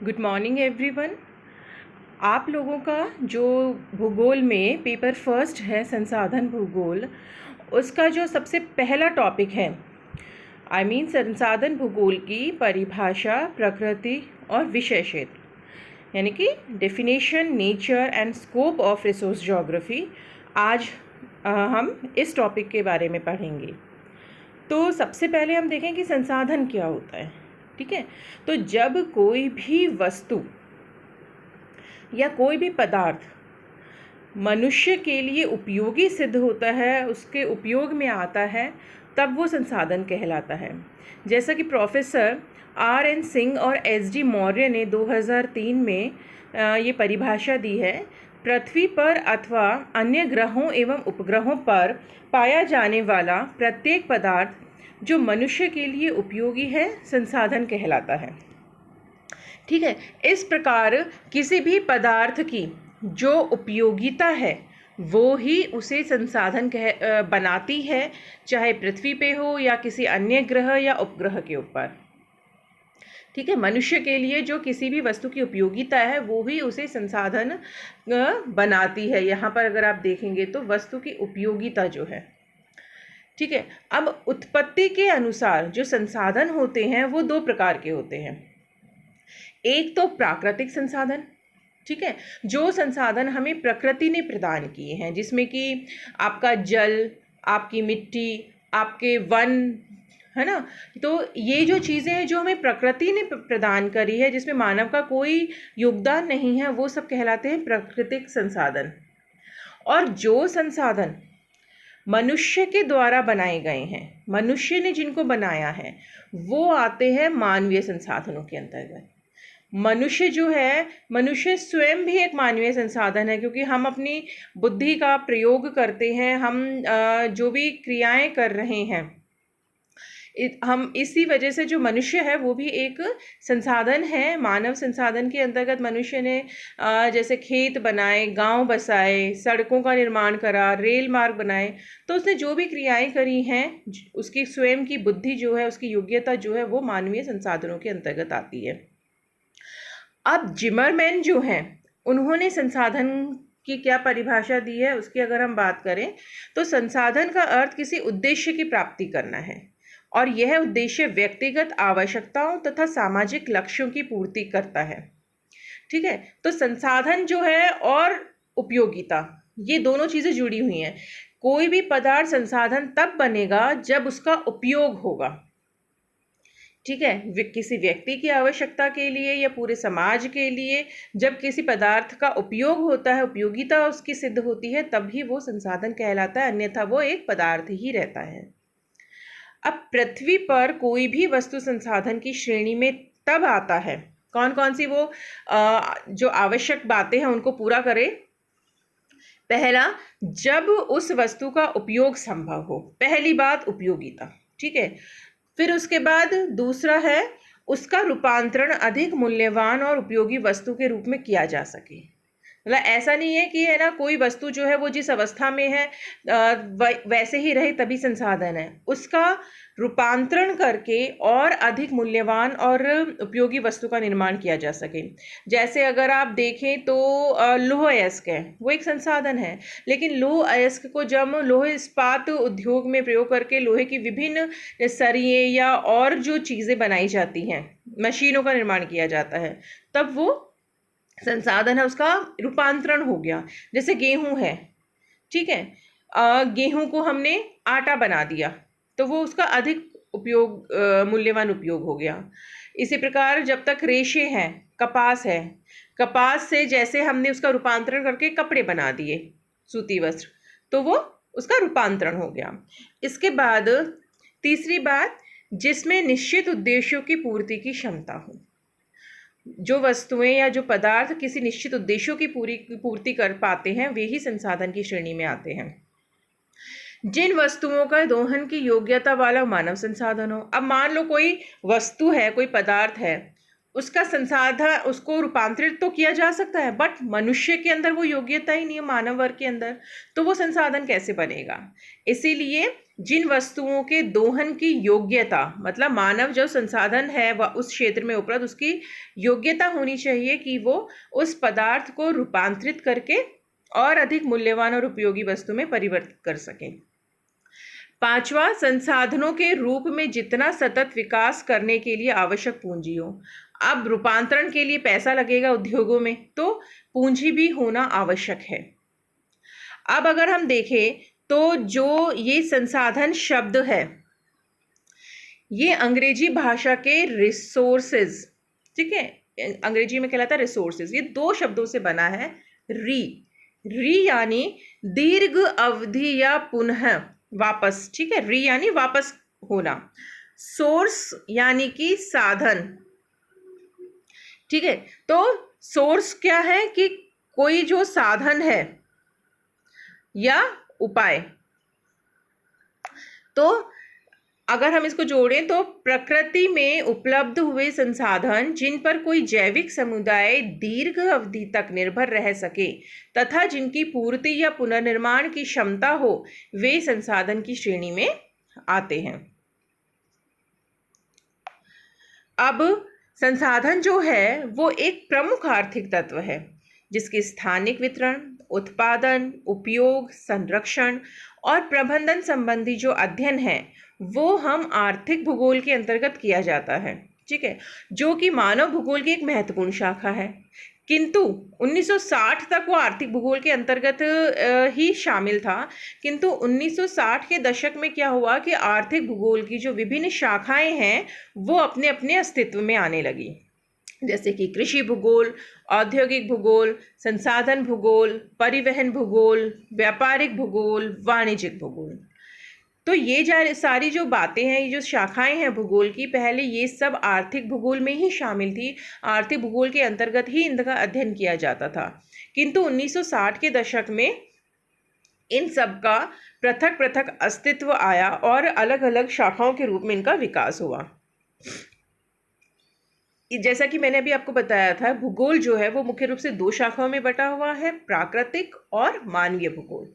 Good morning everyone. आप लोगों का जो भूगोल में पेपर फर्स्ट है संसाधन भूगोल, उसका जो सबसे पहला टॉपिक है संसाधन भूगोल की परिभाषा, प्रकृति और विषय क्षेत्र, यानी कि definition, nature and scope of resource geography, आज हम इस टॉपिक के बारे में पढ़ेंगे। तो सबसे पहले हम देखें कि संसाधन क्या होता है। ठीक है, तो जब कोई भी वस्तु या कोई भी पदार्थ मनुष्य के लिए उपयोगी सिद्ध होता है, उसके उपयोग में आता है, तब वो संसाधन कहलाता है। जैसा कि प्रोफेसर R.N. सिंह और S.D. मौर्य ने 2003 में ये परिभाषा दी है। पृथ्वी पर अथवा अन्य ग्रहों एवं उपग्रहों पर पाया जाने वाला प्रत्येक पदार्थ जो मनुष्य के लिए उपयोगी है, संसाधन कहलाता है। ठीक है, इस प्रकार किसी भी पदार्थ की जो उपयोगिता है वो ही उसे संसाधन बनाती है, चाहे पृथ्वी पे हो या किसी अन्य ग्रह या उपग्रह के ऊपर। ठीक है, मनुष्य के लिए जो किसी भी वस्तु की उपयोगिता है वो ही उसे संसाधन बनाती है। यहाँ पर अगर आप देखेंगे तो वस्तु की उपयोगिता जो है, ठीक है। अब उत्पत्ति के अनुसार जो संसाधन होते हैं वो दो प्रकार के होते हैं। एक तो प्राकृतिक संसाधन, ठीक है, जो संसाधन हमें प्रकृति ने प्रदान किए हैं, जिसमें कि आपका जल, आपकी मिट्टी, आपके वन, है ना। तो ये जो चीज़ें हैं जो हमें प्रकृति ने प्रदान करी है, जिसमें मानव का कोई योगदान नहीं है, वो सब कहलाते हैं प्राकृतिक संसाधन। और जो संसाधन मनुष्य के द्वारा बनाए गए हैं, मनुष्य ने जिनको बनाया है, वो आते हैं मानवीय संसाधनों के अंतर्गत। मनुष्य जो है, मनुष्य स्वयं भी एक मानवीय संसाधन है, क्योंकि हम अपनी बुद्धि का प्रयोग करते हैं, हम जो भी क्रियाएं कर रहे हैं, हम इसी वजह से जो मनुष्य है वो भी एक संसाधन है। मानव संसाधन के अंतर्गत मनुष्य ने जैसे खेत बनाए, गांव बसाए, सड़कों का निर्माण करा, रेल मार्ग बनाए, तो उसने जो भी क्रियाएं करी हैं, उसकी स्वयं की बुद्धि जो है, उसकी योग्यता जो है, वो मानवीय संसाधनों के अंतर्गत आती है। अब जिमरमैन जो हैं, उन्होंने संसाधन की क्या परिभाषा दी है, उसकी अगर हम बात करें तो संसाधन का अर्थ किसी उद्देश्य की प्राप्ति करना है, और यह उद्देश्य व्यक्तिगत आवश्यकताओं तथा सामाजिक लक्ष्यों की पूर्ति करता है। ठीक है, तो संसाधन जो है और उपयोगिता, ये दोनों चीज़ें जुड़ी हुई हैं। कोई भी पदार्थ संसाधन तब बनेगा जब उसका उपयोग होगा। ठीक है, किसी व्यक्ति की आवश्यकता के लिए या पूरे समाज के लिए जब किसी पदार्थ का उपयोग होता है, उपयोगिता उसकी सिद्ध होती है, तभी वो संसाधन कहलाता है, अन्यथा वो एक पदार्थ ही रहता है। अब पृथ्वी पर कोई भी वस्तु संसाधन की श्रेणी में तब आता है, कौन कौन सी वो जो आवश्यक बातें हैं उनको पूरा करे। पहला, जब उस वस्तु का उपयोग संभव हो, पहली बात उपयोगिता। ठीक है, फिर उसके बाद दूसरा है उसका रूपांतरण अधिक मूल्यवान और उपयोगी वस्तु के रूप में किया जा सके। मतलब ऐसा नहीं है कि, है ना, कोई वस्तु जो है वो जिस अवस्था में है वैसे ही रहे तभी संसाधन है। उसका रूपांतरण करके और अधिक मूल्यवान और उपयोगी वस्तु का निर्माण किया जा सके। जैसे अगर आप देखें तो लौह अयस्क है, वो एक संसाधन है, लेकिन लौह अयस्क को जब लोह इस्पात उद्योग में प्रयोग करके लोहे की विभिन्न सरिये या और जो चीज़ें बनाई जाती हैं, मशीनों का निर्माण किया जाता है, तब वो संसाधन है, उसका रूपांतरण हो गया। जैसे गेहूं है, ठीक है, गेहूं को हमने आटा बना दिया तो वो उसका अधिक उपयोग, मूल्यवान उपयोग हो गया। इसी प्रकार जब तक रेशे हैं, कपास है, कपास से जैसे हमने उसका रूपांतरण करके कपड़े बना दिए, सूती वस्त्र, तो वो उसका रूपांतरण हो गया। इसके बाद तीसरी बात, जिसमें निश्चित उद्देश्यों की पूर्ति की क्षमता हो। जो वस्तुएं या जो पदार्थ किसी निश्चित उद्देश्यों की पूर्ति कर पाते हैं, वे ही संसाधन की श्रेणी में आते हैं। जिन वस्तुओं का दोहन की योग्यता वाला मानव संसाधन हो। अब मान लो कोई वस्तु है, कोई पदार्थ है, उसका संसाधन, उसको रूपांतरित तो किया जा सकता है, बट मनुष्य के अंदर वो योग्यता ही नहीं है, मानव वर्ग के अंदर, तो वो संसाधन कैसे बनेगा। इसीलिए जिन वस्तुओं के दोहन की योग्यता, मतलब मानव जो संसाधन है वह उस क्षेत्र में उपलब्ध, उसकी योग्यता होनी चाहिए कि वो उस पदार्थ को रूपांतरित करके और अधिक मूल्यवान और उपयोगी वस्तु में परिवर्तित कर सकें। पांचवा, संसाधनों के रूप में जितना सतत विकास करने के लिए आवश्यक पूंजी हो। अब रूपांतरण के लिए पैसा लगेगा उद्योगों में, तो पूंजी भी होना आवश्यक है। अब अगर हम देखें तो जो ये संसाधन शब्द है, ये अंग्रेजी भाषा के रिसोर्सेज, ठीक है, अंग्रेजी में कहलाता है रिसोर्सेज, ये दो शब्दों से बना है। री यानी दीर्घ अवधि या पुनः वापस, ठीक है, री यानी वापस होना। सोर्स यानी कि साधन, ठीक है। तो सोर्स क्या है कि कोई जो साधन है या उपाय। तो अगर हम इसको जोड़ें तो प्रकृति में उपलब्ध हुए संसाधन जिन पर कोई जैविक समुदाय दीर्घ अवधि तक निर्भर रह सके तथा जिनकी पूर्ति या पुनर्निर्माण की क्षमता हो, वे संसाधन की श्रेणी में आते हैं। अब संसाधन जो है वो एक प्रमुख आर्थिक तत्व है जिसके स्थानिक वितरण, उत्पादन, उपयोग, संरक्षण और प्रबंधन संबंधी जो अध्ययन है वो हम आर्थिक भूगोल के अंतर्गत किया जाता है, ठीक है, जो कि मानव भूगोल की एक महत्वपूर्ण शाखा है। किंतु 1960 तक वो आर्थिक भूगोल के अंतर्गत ही शामिल था। किंतु 1960 के दशक में क्या हुआ कि आर्थिक भूगोल की जो विभिन्न शाखाएं हैं वो अपने अपने अस्तित्व में आने लगी, जैसे कि कृषि भूगोल, औद्योगिक भूगोल, संसाधन भूगोल, परिवहन भूगोल, व्यापारिक भूगोल, वाणिज्यिक भूगोल। तो ये सारी जो बातें हैं, ये जो शाखाएं हैं भूगोल की, पहले ये सब आर्थिक भूगोल में ही शामिल थी। आर्थिक भूगोल के अंतर्गत ही इनका अध्ययन किया जाता था। किंतु 1960 के दशक में इन सब का पृथक पृथक अस्तित्व आया और अलग अलग शाखाओं के रूप में इनका विकास हुआ। जैसा कि मैंने अभी आपको बताया था, भूगोल जो है वो मुख्य रूप से दो शाखाओं में बटा हुआ है, प्राकृतिक और मानवीय भूगोल।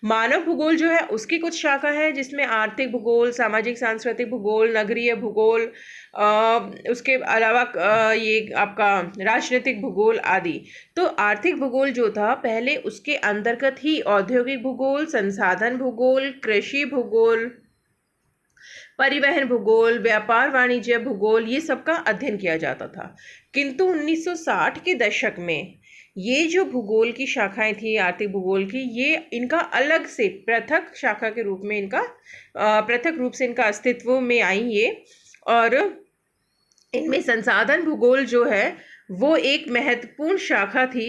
मानव भूगोल जो है उसकी कुछ शाखा है जिसमें आर्थिक भूगोल, सामाजिक सांस्कृतिक भूगोल, नगरीय भूगोल, उसके अलावा ये आपका राजनीतिक भूगोल आदि। तो आर्थिक भूगोल जो था पहले, उसके अंतर्गत ही औद्योगिक भूगोल, संसाधन भूगोल, कृषि भूगोल, परिवहन भूगोल, व्यापार वाणिज्य भूगोल, ये सब का अध्ययन किया जाता था। किंतु 1960 के दशक में ये जो भूगोल की शाखाएं थी आर्थिक भूगोल की, ये इनका अलग से पृथक शाखा के रूप में इनका पृथक रूप से इनका अस्तित्व में आई ये। और इनमें संसाधन भूगोल जो है वो एक महत्वपूर्ण शाखा थी,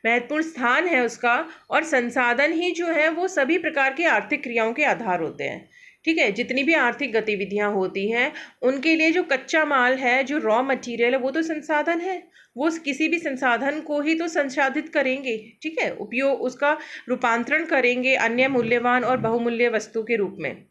महत्वपूर्ण स्थान है उसका। और संसाधन ही जो है वो सभी प्रकार के आर्थिक क्रियाओं के आधार होते हैं, ठीक है। जितनी भी आर्थिक गतिविधियां होती हैं उनके लिए जो कच्चा माल है, जो रॉ मटेरियल है, वो तो संसाधन है। वो किसी भी संसाधन को ही तो संसाधित करेंगे, ठीक है, उपयोग, उसका रूपांतरण करेंगे अन्य मूल्यवान और बहुमूल्य वस्तु के रूप में।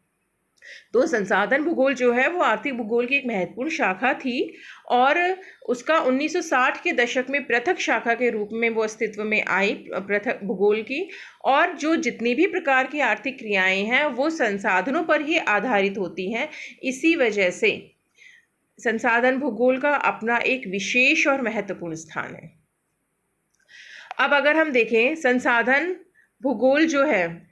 तो संसाधन भूगोल जो है वो आर्थिक भूगोल की एक महत्वपूर्ण शाखा थी और उसका 1960 के दशक में पृथक शाखा के रूप में वो अस्तित्व में आई, पृथक भूगोल की। और जो जितनी भी प्रकार की आर्थिक क्रियाएं हैं वो संसाधनों पर ही आधारित होती हैं। इसी वजह से संसाधन भूगोल का अपना एक विशेष और महत्वपूर्ण स्थान है। अब अगर हम देखें, संसाधन भूगोल जो है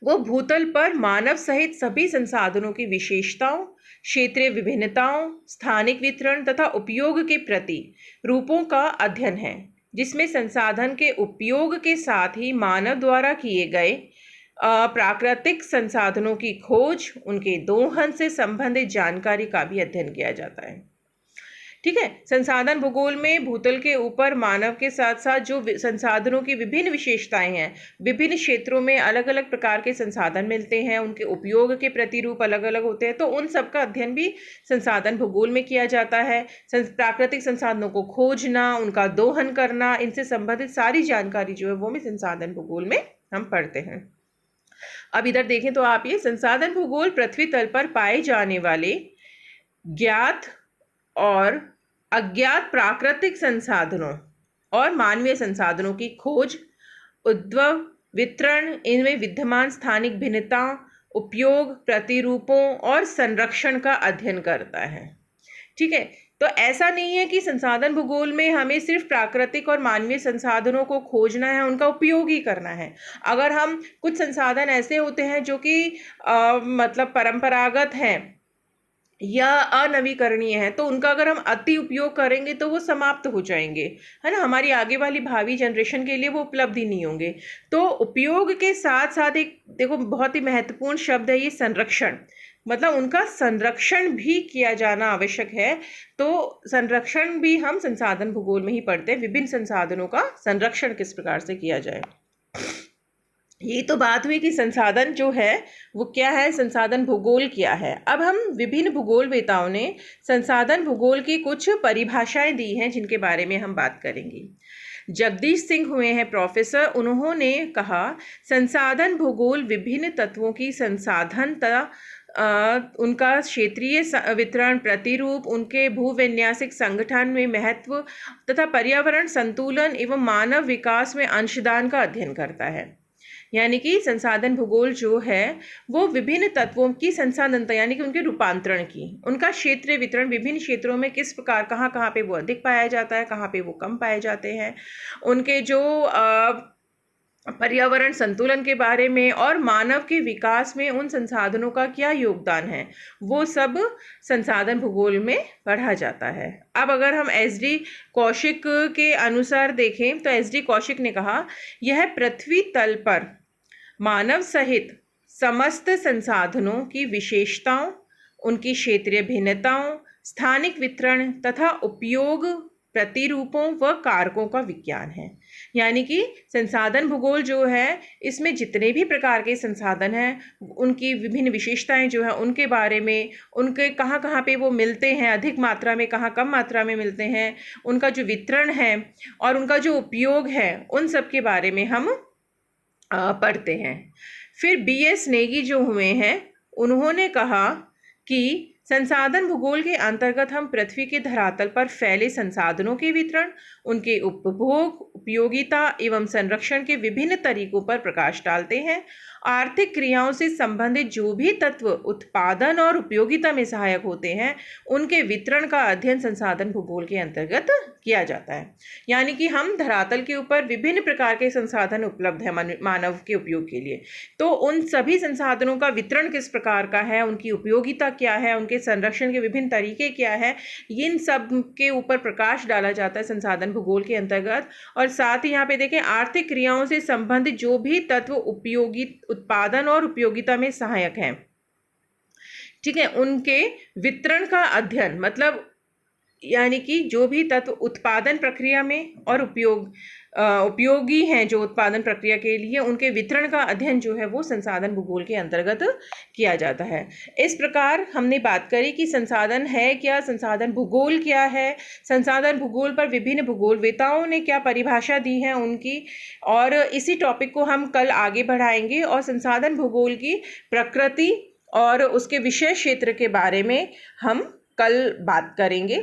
वो भूतल पर मानव सहित सभी संसाधनों की विशेषताओं, क्षेत्रीय विभिन्नताओं, स्थानिक वितरण तथा उपयोग के प्रति रूपों का अध्ययन है, जिसमें संसाधन के उपयोग के साथ ही मानव द्वारा किए गए प्राकृतिक संसाधनों की खोज, उनके दोहन से संबंधित जानकारी का भी अध्ययन किया जाता है, ठीक है। संसाधन भूगोल में भूतल के ऊपर मानव के साथ साथ जो संसाधनों की विभिन्न विशेषताएं हैं, विभिन्न क्षेत्रों में अलग अलग प्रकार के संसाधन मिलते हैं, उनके उपयोग के प्रतिरूप अलग अलग होते हैं, तो उन सब का अध्ययन भी संसाधन भूगोल में किया जाता है। प्राकृतिक संसाधनों को खोजना, उनका दोहन करना, इनसे संबंधित सारी जानकारी जो है वो भी संसाधन भूगोल में हम पढ़ते हैं। अब इधर देखें तो आप, ये संसाधन भूगोल पृथ्वी तल पर पाए जाने वाले ज्ञात और अज्ञात प्राकृतिक संसाधनों और मानवीय संसाधनों की खोज, उद्भव, वितरण, इनमें विद्यमान स्थानिक भिन्नता, उपयोग, प्रतिरूपों और संरक्षण का अध्ययन करता है। ठीक है, तो ऐसा नहीं है कि संसाधन भूगोल में हमें सिर्फ प्राकृतिक और मानवीय संसाधनों को खोजना है, उनका उपयोग ही करना है। अगर हम कुछ संसाधन ऐसे होते हैं जो कि मतलब परंपरागत हैं या अनवीकरणीय है, तो उनका अगर हम अति उपयोग करेंगे तो वो समाप्त हो जाएंगे, है ना, हमारी आगे वाली भावी जनरेशन के लिए वो उपलब्ध ही नहीं होंगे। तो उपयोग के साथ साथ एक देखो बहुत ही महत्वपूर्ण शब्द है ये संरक्षण, मतलब उनका संरक्षण भी किया जाना आवश्यक है। तो संरक्षण भी हम संसाधन भूगोल में ही पढ़ते हैं, विभिन्न संसाधनों का संरक्षण किस प्रकार से किया जाए। ये तो बात हुई कि संसाधन जो है वो क्या है, संसाधन भूगोल क्या है। अब हम विभिन्न भूगोलवेताओं ने संसाधन भूगोल की कुछ परिभाषाएं दी हैं जिनके बारे में हम बात करेंगे। जगदीश सिंह हुए हैं प्रोफेसर, उन्होंने कहा संसाधन भूगोल विभिन्न तत्वों की संसाधनता, उनका क्षेत्रीय वितरण, प्रतिरूप, उनके भूविन्यासिक संगठन में महत्व तथा पर्यावरण संतुलन एवं मानव विकास में अंशदान का अध्ययन करता है। यानी कि संसाधन भूगोल जो है वो विभिन्न तत्वों की संसाधनता यानी कि उनके रूपांतरण की, उनका क्षेत्रीय वितरण, विभिन्न क्षेत्रों में किस प्रकार कहाँ कहाँ पे वो अधिक पाया जाता है, कहाँ पे वो कम पाए जाते हैं, उनके जो पर्यावरण संतुलन के बारे में और मानव के विकास में उन संसाधनों का क्या योगदान है, वो सब संसाधन भूगोल में पढ़ा जाता है। अब अगर हम एस.डी. कौशिक के अनुसार देखें तो एस.डी. कौशिक ने कहा यह पृथ्वी तल पर मानव सहित समस्त संसाधनों की विशेषताओं, उनकी क्षेत्रीय भिन्नताओं, स्थानिक वितरण तथा उपयोग, प्रतिरूपों व कारकों का विज्ञान है। यानी कि संसाधन भूगोल जो है इसमें जितने भी प्रकार के संसाधन हैं उनकी विभिन्न विशेषताएं जो है उनके बारे में, उनके कहाँ कहाँ पे वो मिलते हैं, अधिक मात्रा में कहाँ कम मात्रा में मिलते हैं, उनका जो वितरण है और उनका जो उपयोग है, उन सब के बारे में हम पढ़ते हैं। फिर बी.एस. नेगी जो हुए हैं उन्होंने कहा कि संसाधन भूगोल के अंतर्गत हम पृथ्वी के धरातल पर फैले संसाधनों के वितरण, उनके उपभोग, उपयोगिता एवं संरक्षण के विभिन्न तरीकों पर प्रकाश डालते हैं। आर्थिक क्रियाओं से संबंधित जो भी तत्व उत्पादन और उपयोगिता में सहायक होते हैं उनके वितरण का अध्ययन संसाधन भूगोल के अंतर्गत किया जाता है। यानी कि हम धरातल के ऊपर विभिन्न प्रकार के संसाधन उपलब्ध है मानव के उपयोग के लिए, तो उन सभी संसाधनों का वितरण किस प्रकार का है, उनकी उपयोगिता क्या है, उनके संरक्षण के विभिन्न तरीके क्या है, इन सब के ऊपर प्रकाश डाला जाता है संसाधन भूगोल के अंतर्गत। और साथ ही यहाँ पे देखें आर्थिक क्रियाओं से संबंधित जो भी तत्व उपयोगी उत्पादन और उपयोगिता में सहायक हैं, ठीक है, उनके वितरण का अध्ययन, मतलब यानी कि जो भी तत्व उत्पादन प्रक्रिया में और उपयोगी हैं जो उत्पादन प्रक्रिया के लिए, उनके वितरण का अध्ययन जो है वो संसाधन भूगोल के अंतर्गत किया जाता है। इस प्रकार हमने बात करी कि संसाधन है क्या, संसाधन भूगोल क्या है, संसाधन भूगोल पर विभिन्न भूगोलवेताओं ने क्या परिभाषा दी है उनकी, और इसी टॉपिक को हम कल आगे बढ़ाएंगे और संसाधन भूगोल की प्रकृति और उसके विषय क्षेत्र के बारे में हम कल बात करेंगे।